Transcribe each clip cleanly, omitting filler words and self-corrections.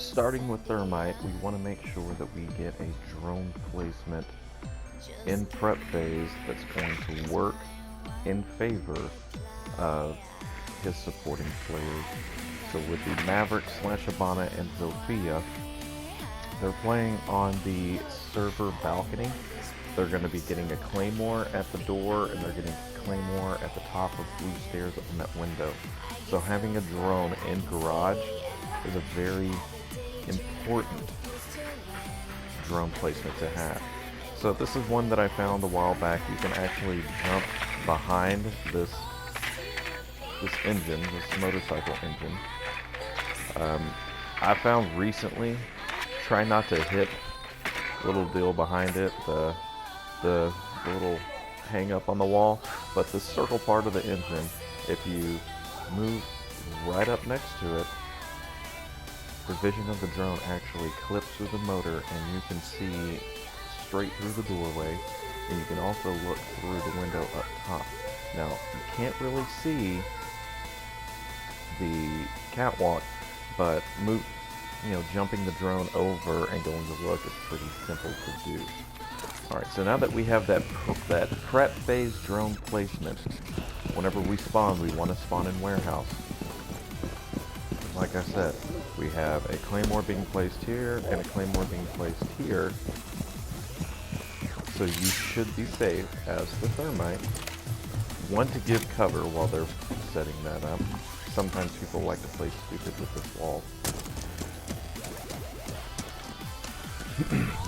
starting with thermite, we want to make sure that we get a drone placement in prep phase that's going to work in favor of his supporting players. So with the Maverick / Habana and Zofia, they're playing on the server balcony. They're going to be getting a Claymore at the door, and they're getting a Claymore at the top of blue stairs on that window. So having a drone in garage is a very important drone placement to have. So this is one that I found a while back. You can actually jump behind this engine, this motorcycle engine. I found recently, try not to hit the little deal behind it, the little hang up on the wall, but the circle part of the engine, if you move right up next to it, the vision of the drone actually clips through the motor and you can see straight through the doorway, and you can also look through the window up top. Now, you can't really see the catwalk, but jumping the drone over and going to look is pretty simple to do. Alright, so now that we have that prep phase drone placement, whenever we spawn, we want to spawn in warehouse. Like I said, we have a Claymore being placed here and a Claymore being placed here. So you should be safe as the thermite. One, to give cover while they're setting that up. Sometimes people like to play stupid with this wall.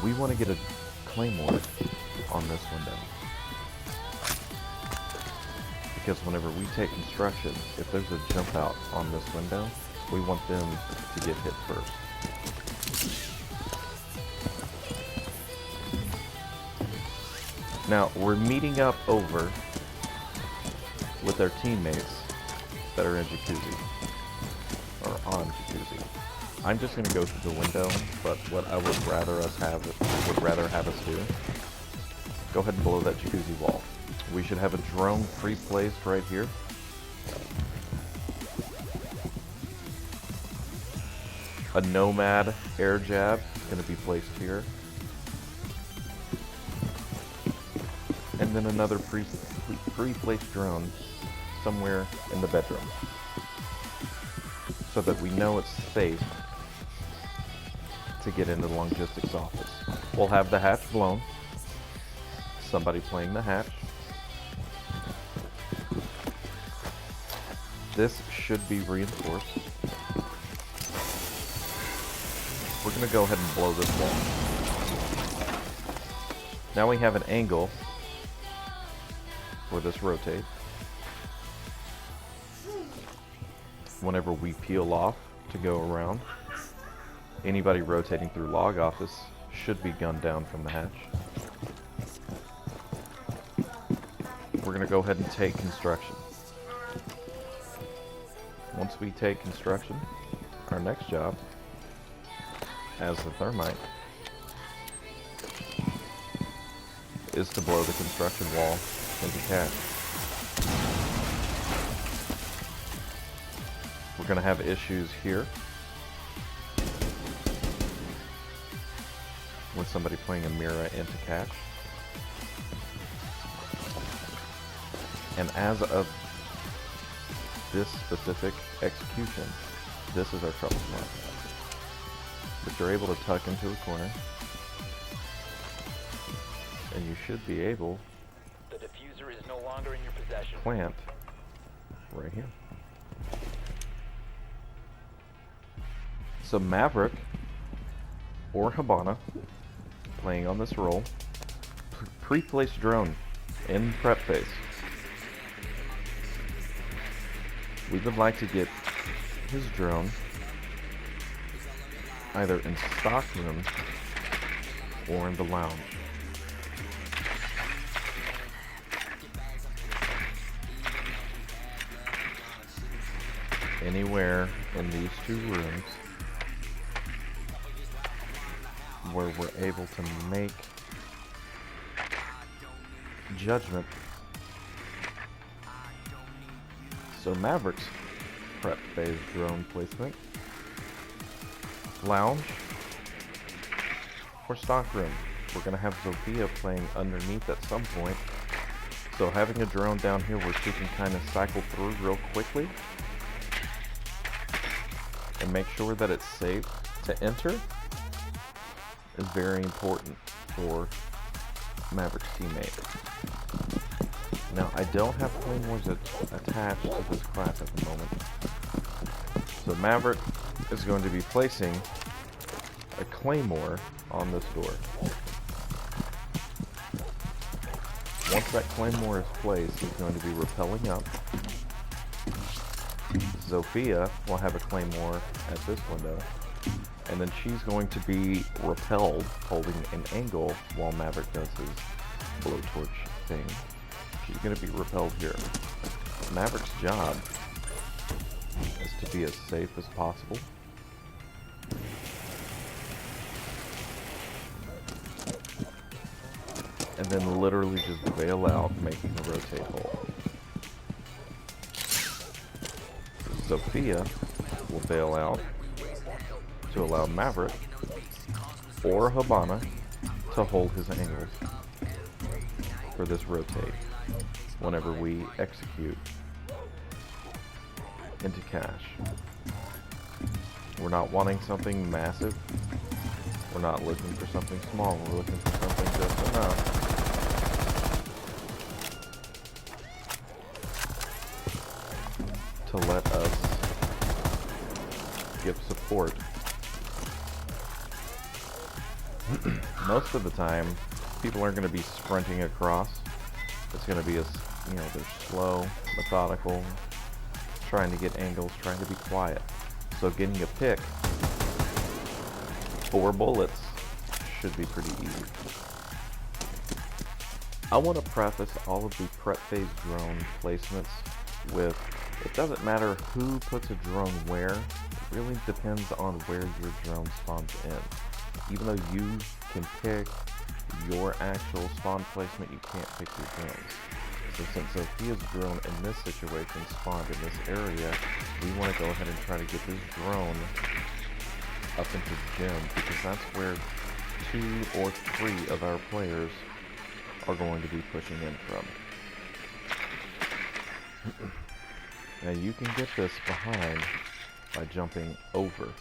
We want to get a Claymore on this window. Because whenever we take construction, if there's a jump out on this window, we want them to get hit first. Now, we're meeting up over with our teammates that are in Jacuzzi, or on Jacuzzi. I'm just going to go through the window, but what I would rather have us do, go ahead and blow that Jacuzzi wall. We should have a drone pre-placed right here. A Nomad air jab is going to be placed here. And then another pre-placed drone somewhere in the bedroom, so that we know it's safe to get into the logistics office. We'll have the hatch blown, somebody playing the hatch. This should be reinforced. We're going to go ahead and blow this wall. Now we have an angle for this rotate. Whenever we peel off to go around, anybody rotating through log office should be gunned down from the hatch. We're going to go ahead and take construction. Once we take construction, our next job as the thermite is to blow the construction wall into cash. We're going to have issues here with somebody playing a Mira into cash. And as of this specific execution, this is our trouble spot. But you're able to tuck into a corner, and you should be able The diffuser is no longer in your possession. to plant right here. So Maverick or Habana playing on this role, pre-placed drone in prep phase. We would like to get his drone either in stock room or in the lounge. Anywhere in these two rooms where we're able to make judgment. So Maverick's prep phase drone placement lounge or stockroom. We're going to have Zofia playing underneath at some point. So having a drone down here where she can kind of cycle through real quickly and make sure that it's safe to enter is very important for Maverick's teammate. Now, I don't have claymores attached to this class at the moment. So Maverick is going to be placing a claymore on this door. Once that claymore is placed, he's going to be rappelling up. Zofia will have a claymore at this window, and then she's going to be repelled, holding an angle while Maverick does his blowtorch thing. She's going to be repelled here. Maverick's job is to be as safe as possible. And then literally just bail out, making a rotate hole. Zofia will bail out to allow Maverick or Habana to hold his angles for this rotate whenever we execute into cache. We're not wanting something massive. We're not looking for something small. We're looking for something just enough to let us give support. Most of the time, people aren't going to be sprinting across. It's going to be they're slow, methodical, trying to get angles, trying to be quiet. So getting a pick, 4 bullets, should be pretty easy. I want to preface all of the prep phase drone placements with, it doesn't matter who puts a drone where, it really depends on where your drone spawns in. Even though you can pick your actual spawn placement, you can't pick your drones. So since Zofia's drone in this situation spawned in this area, we want to go ahead and try to get this drone up into the gym, because that's where 2 or 3 of our players are going to be pushing in from. Now you can get this behind by jumping over.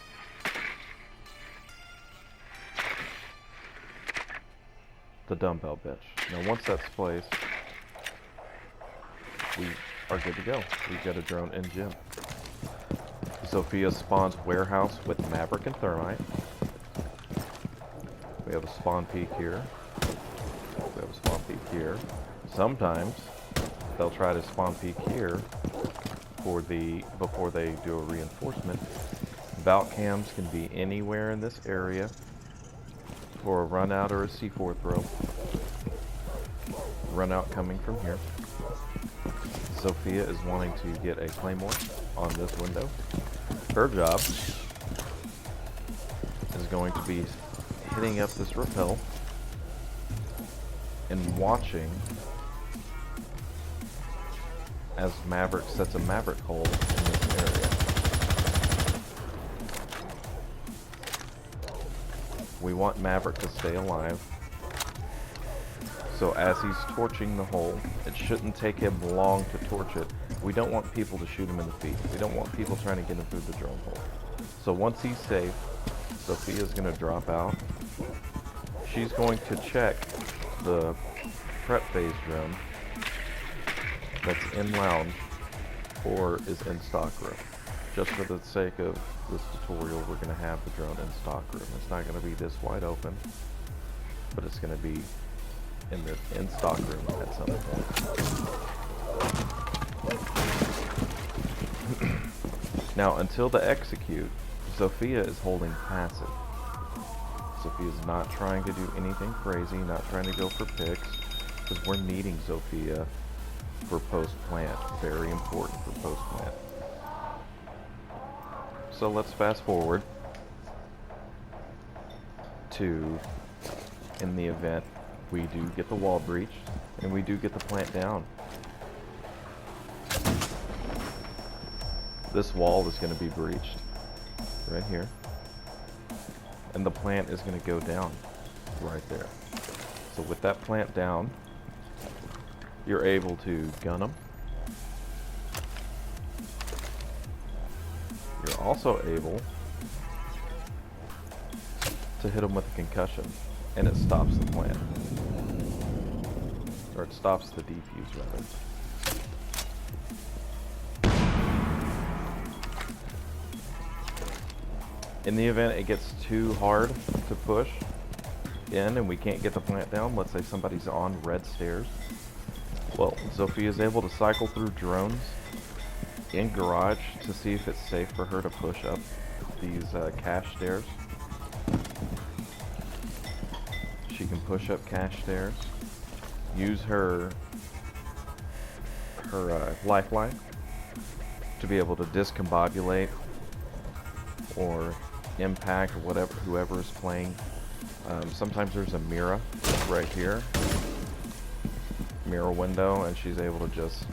The dumbbell bench. Now once that's placed, we are good to go. We've got a drone in gym. Zofia spawns warehouse with Maverick and Thermite. We have a spawn peak here. We have a spawn peak here. Sometimes they'll try to spawn peek here before they do a reinforcement. Bout cams can be anywhere in this area for a run out or a C4 throw. Run out coming from here. Zofia is wanting to get a claymore on this window. Her job is going to be hitting up this rappel and watching as Maverick sets a Maverick hole in this area. We want Maverick to stay alive. So as he's torching the hole, it shouldn't take him long to torch it. We don't want people to shoot him in the feet. We don't want people trying to get him through the drone hole. So once he's safe, Zofia's going to drop out. She's going to check the prep phase drone that's in lounge or is in stock room. Just for the sake of this tutorial, we're going to have the drone in stock room. It's not going to be this wide open, but it's going to be in stock room at some point. Now, until the execute, Zofia is holding passive. Zofia's not trying to do anything crazy, not trying to go for picks, because we're needing Zofia for post-plant. Very important for post-plant. So let's fast forward to, in the event we do get the wall breached, and we do get the plant down. This wall is going to be breached right here. and the plant is going to go down right there. So with that plant down, you're able to gun them. You're also able to hit them with a concussion, and it stops the plant. Or it stops the defuse, rather. In the event it gets too hard to push in and we can't get the plant down, let's say somebody's on red stairs, well, Sophia is able to cycle through drones in garage to see if it's safe for her to push up these cache stairs. She can push up cache stairs, use her lifeline to be able to discombobulate or impact whatever whoever is playing. Sometimes there's a mirror right here, mirror window, and she's able to just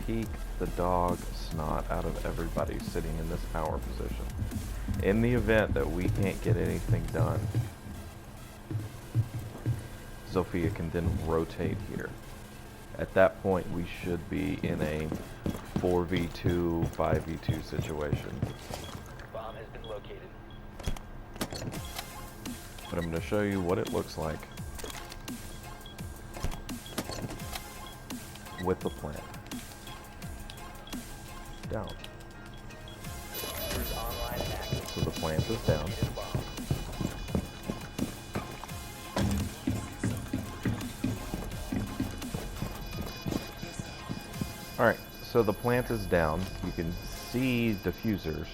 peek the dog snot out of everybody sitting in this power position. In the event that we can't get anything done, Sophia can then rotate here. At that point, we should be in a 4v2, 5v2 situation. Bomb has been located. But I'm going to show you what it looks like with the plant down. Diffuser's online and active. So the plant is down. Located a bomb. Alright, so the plant is down. You can see diffusers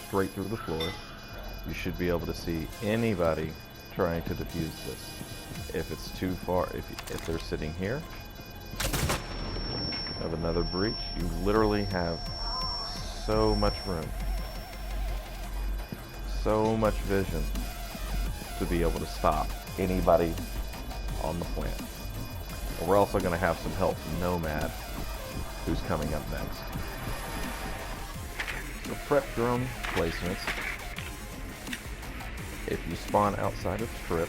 straight through the floor. You should be able to see anybody trying to defuse this. If it's too far, if they're sitting here, of another breach, you literally have so much room, so much vision to be able to stop anybody on the plant. And we're also going to have some help from Nomad, who's coming up next. So prep drone placements. If you spawn outside of trip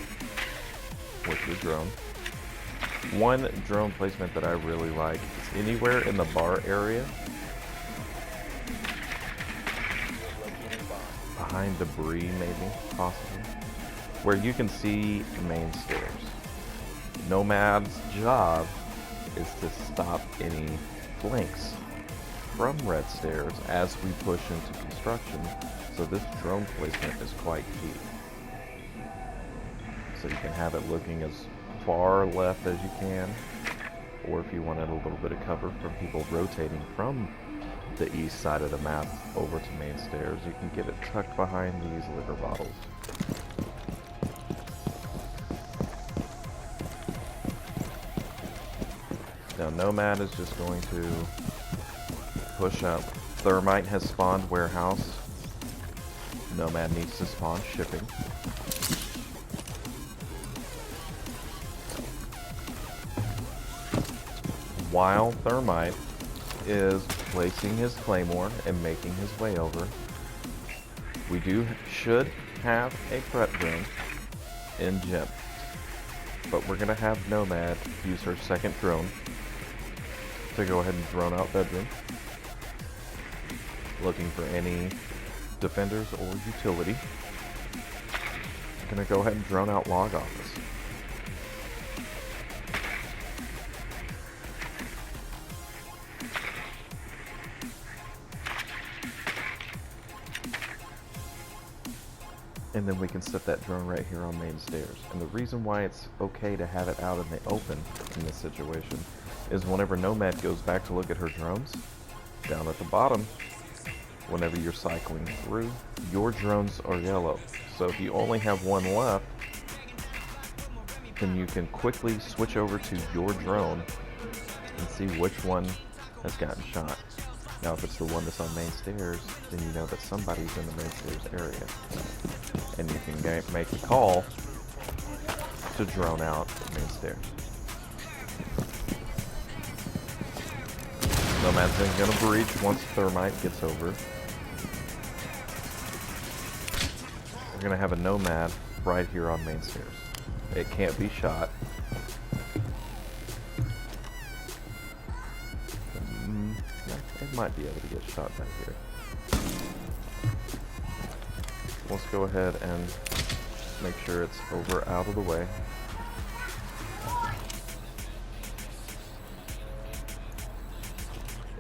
with your drone, one drone placement that I really like is anywhere in the bar area, behind debris maybe, possibly, where you can see the main stairs. Nomad's job is to stop any flanks from red stairs as we push into construction, so this drone placement is quite key. So you can have it looking as far left as you can, or if you wanted a little bit of cover from people rotating from the east side of the map over to main stairs, you can get it tucked behind these liquor bottles. Now Nomad is just going to push up. Thermite has spawned warehouse. Nomad needs to spawn shipping. While Thermite is placing his claymore and making his way over, we should have a prep drone in gym, but we're gonna have Nomad use her second drone to go ahead and drone out bedroom, looking for any defenders or utility. Gonna go ahead and drone out log office. And then we can set that drone right here on main stairs. And the reason why it's okay to have it out in the open in this situation is whenever Nomad goes back to look at her drones, down at the bottom, whenever you're cycling through, your drones are yellow. So if you only have one left, then you can quickly switch over to your drone and see which one has gotten shot. Now if it's the one that's on main stairs, then you know that somebody's in the main stairs area. And you can make a call to drone out main stairs. Nomad's then gonna breach once Thermite gets over. We're gonna have a nomad right here on main stairs. It can't be shot. It might be able to get shot back here. Let's go ahead and make sure it's over out of the way.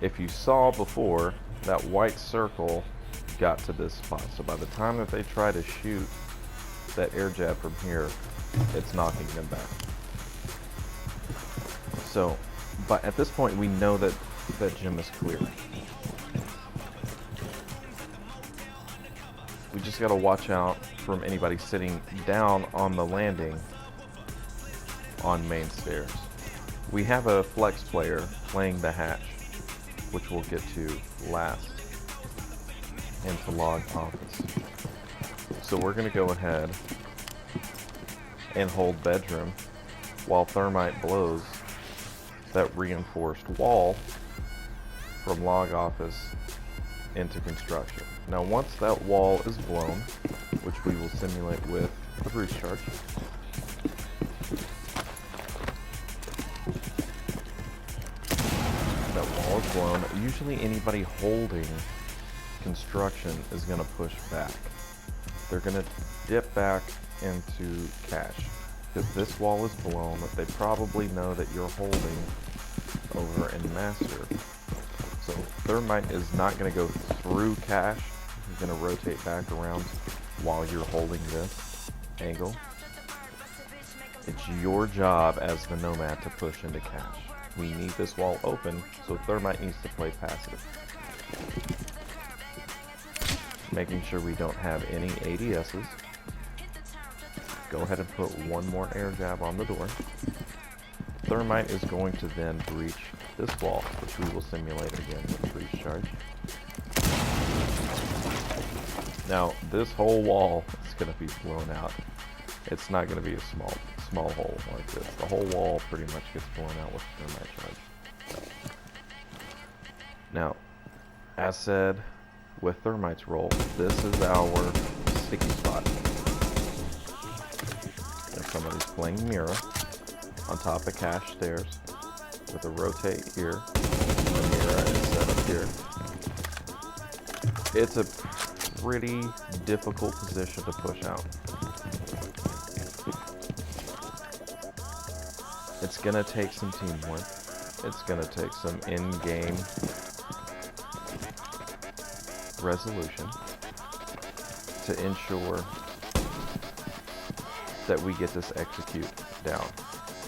If you saw before, that white circle got to this spot. So by the time that they try to shoot that air jab from here, it's knocking them back. So, but at this point we know that that gym is clear. We just gotta watch out from anybody sitting down on the landing on main stairs. We have a flex player playing the hatch, which we'll get to last, into log office. So we're gonna go ahead and hold bedroom while Thermite blows that reinforced wall from log office into construction. Now once that wall is blown, which we will simulate with the breach charge, that wall is blown, usually anybody holding construction is going to push back. They're going to dip back into cash. Because this wall is blown, they probably know that you're holding over in master. So Thermite is not going to go through cash. He's going to rotate back around while you're holding this angle. It's your job as the nomad to push into cash. We need this wall open, so Thermite needs to play passive. Making sure we don't have any ADSs. Go ahead and put one more air jab on the door. Thermite is going to then breach this wall, which we will simulate again with the breach charge. Now, this whole wall is going to be blown out. It's not going to be a small hole like this. The whole wall pretty much gets blown out with Thermite charge. Now, as said, with Thermite's roll, this is our sticky spot. If somebody's playing Mira on top of cash stairs with a rotate here, the Mira is set up here. It's a pretty difficult position to push out. It's gonna take some teamwork. It's gonna take some in-game resolution to ensure that we get this execute down.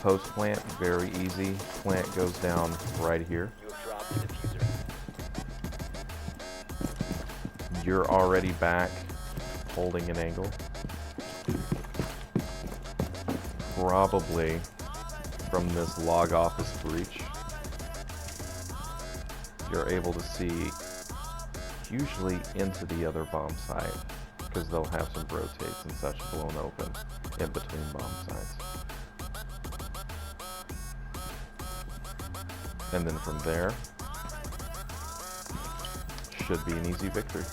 Post plant, very easy. Plant goes down right here. You have dropped the diffuser. You're already back holding an angle. Probably from this log office breach, you're able to see usually into the other bomb site because they'll have some rotates and such blown open in between bomb sites. And then from there, should be an easy victory.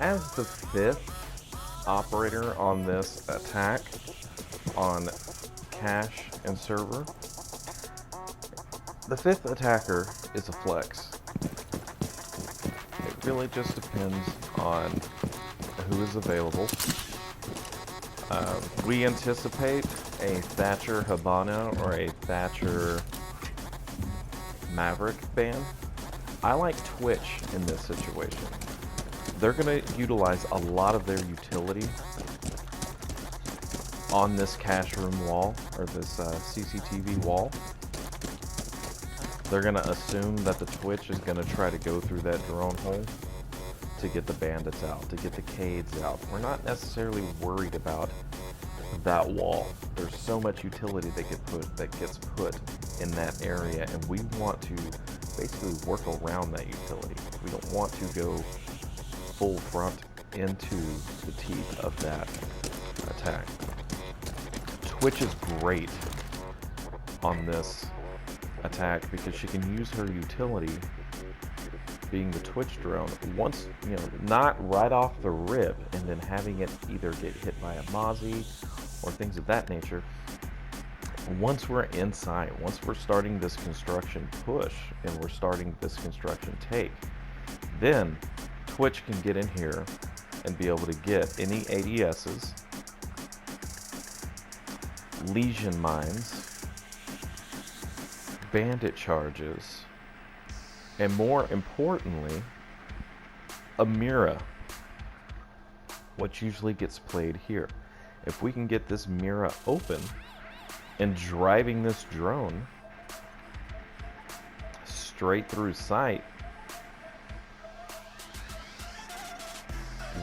As the fifth operator on this attack on cache and server, the fifth attacker is a flex. It really just depends on who is available. We anticipate a Thatcher Habana or a Thatcher Maverick ban. I like Twitch in this situation. They're going to utilize a lot of their utility on this cache room wall, or this CCTV wall. They're going to assume that the Twitch is going to try to go through that drone hole to get the bandits out, to get the Cades out. We're not necessarily worried about that wall. There's so much utility that gets put in that area, and we want to basically work around that utility. We don't want to go full front into the teeth of that attack. Twitch is great on this attack because she can use her utility being the Twitch drone, once, not right off the rip and then having it either get hit by a Mozzie or things of that nature. Once we're inside, once we're starting this construction push and we're starting this construction take, then Twitch can get in here and be able to get any ADSs, Legion mines, bandit charges, and more importantly, a Mira, which usually gets played here. If we can get this Mira open and driving this drone straight through sight,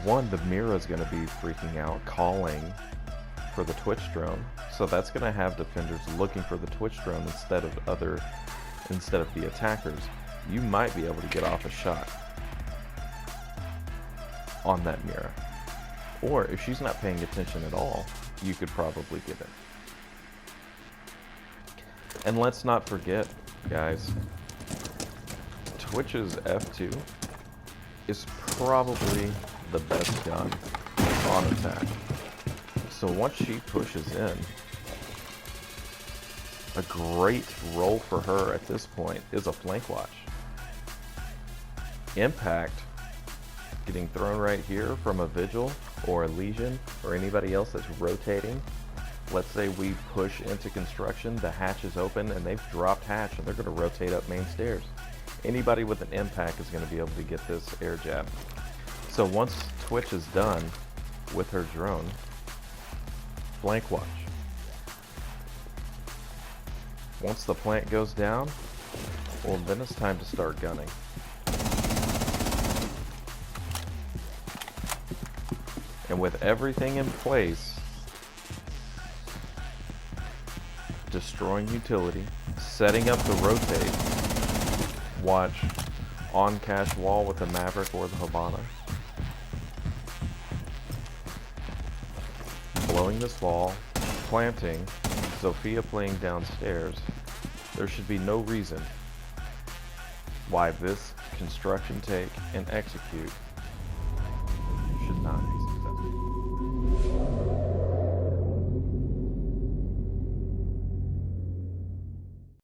one, the Mira is going to be freaking out, calling for the Twitch drone. So that's going to have defenders looking for the Twitch drone instead of the attackers. You might be able to get off a shot on that Mira. Or if she's not paying attention at all, you could probably get it. And let's not forget, guys, Twitch's F2 is probably the best gun on attack. So once she pushes in, a great role for her at this point is a flank watch. Impact getting thrown right here from a Vigil or a Legion or anybody else that's rotating. Let's say we push into construction, the hatch is open and they've dropped hatch and they're going to rotate up main stairs. Anybody with an impact is going to be able to get this air jab. So once Twitch is done with her drone, flank watch. Once the plant goes down, well, then it's time to start gunning. And with everything in place, destroying utility, setting up the rotate, watch on cache wall with the Maverick or the Habana, blowing this wall, planting, Sophia playing downstairs. There should be no reason why this construction take and execute should not